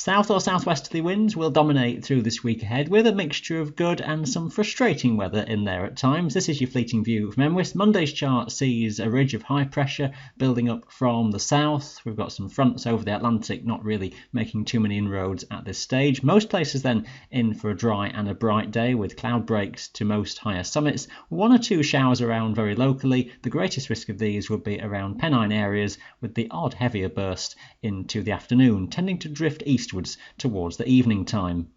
South or southwesterly winds will dominate through this week ahead, with a mixture of good and some frustrating weather in there at times. This is your fleeting view from MWIS. Monday's chart sees a ridge of high pressure building up from the south. We've got some fronts over the Atlantic, not really making too many inroads at this stage. Most places then in for a dry and a bright day, with cloud breaks to most higher summits. One or two showers around very locally. The greatest risk of these would be around Pennine areas, with the odd heavier burst into the afternoon, tending to drift eastwards towards the evening time.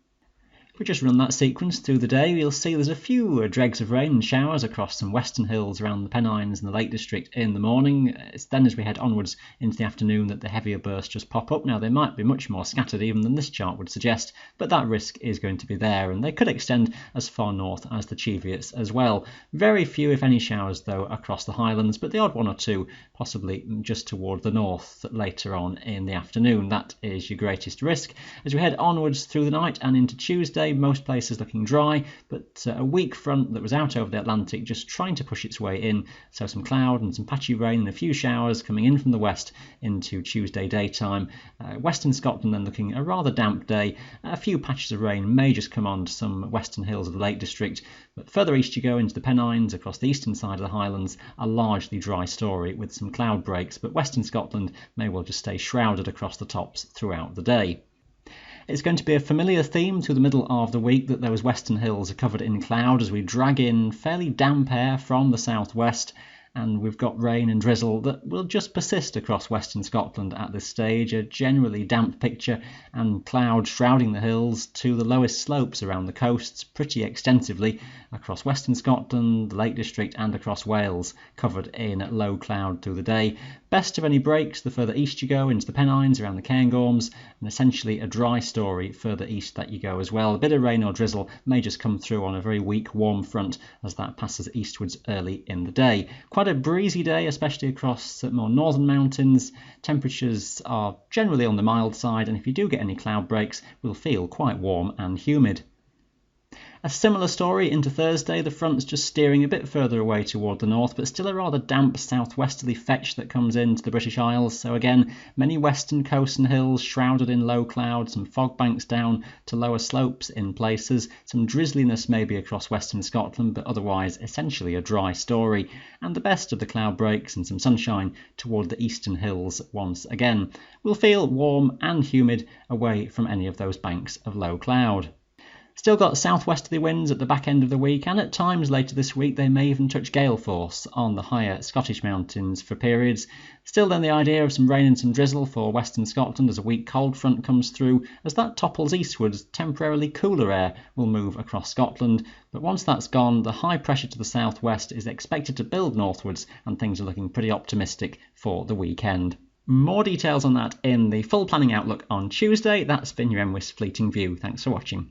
If we just run that sequence through the day, you'll see there's a few dregs of rain and showers across some western hills around the Pennines and the Lake District in the morning. It's then as we head onwards into the afternoon that the heavier bursts just pop up. Now, they might be much more scattered even than this chart would suggest, but that risk is going to be there, and they could extend as far north as the Cheviots as well. Very few, if any, showers, though, across the Highlands, but the odd one or two possibly just toward the north later on in the afternoon. That is your greatest risk. As we head onwards through the night and into Tuesday, most places looking dry, but a weak front that was out over the Atlantic just trying to push its way in, so some cloud and some patchy rain and a few showers coming in from the west into Tuesday daytime. Western Scotland then looking a rather damp day. A few patches of rain may just come on to some western hills of the Lake District, but further east you go into the Pennines, across the eastern side of the Highlands, a largely dry story with some cloud breaks, but Western Scotland may well just stay shrouded across the tops throughout the day. It's going to be a familiar theme through the middle of the week that those western hills are covered in cloud as we drag in fairly damp air from the southwest, and we've got rain and drizzle that will just persist across western Scotland at this stage, a generally damp picture, and cloud shrouding the hills to the lowest slopes around the coasts pretty extensively across western Scotland, the Lake District and across Wales, covered in low cloud through the day. Best of any breaks the further east you go into the Pennines around the Cairngorms, and essentially a dry story further east that you go as well. A bit of rain or drizzle may just come through on a very weak warm front as that passes eastwards early in the day. Quite a breezy day, especially across more northern mountains. Temperatures are generally on the mild side, and if you do get any cloud breaks, we'll feel quite warm and humid. A similar story into Thursday, the front's just steering a bit further away toward the north, but still a rather damp southwesterly fetch that comes into the British Isles. So again, many western coasts and hills shrouded in low cloud, some fog banks down to lower slopes in places, some drizzliness maybe across western Scotland, but otherwise essentially a dry story. And the best of the cloud breaks and some sunshine toward the eastern hills once again. We'll feel warm and humid away from any of those banks of low cloud. Still got southwesterly winds at the back end of the week, and at times later this week they may even touch gale force on the higher Scottish mountains for periods. Still then the idea of some rain and some drizzle for western Scotland as a weak cold front comes through. As that topples eastwards, temporarily cooler air will move across Scotland, but once that's gone, the high pressure to the southwest is expected to build northwards, and things are looking pretty optimistic for the weekend. More details on that in the full planning outlook on Tuesday. That's been your MWIS Fleeting View. Thanks for watching.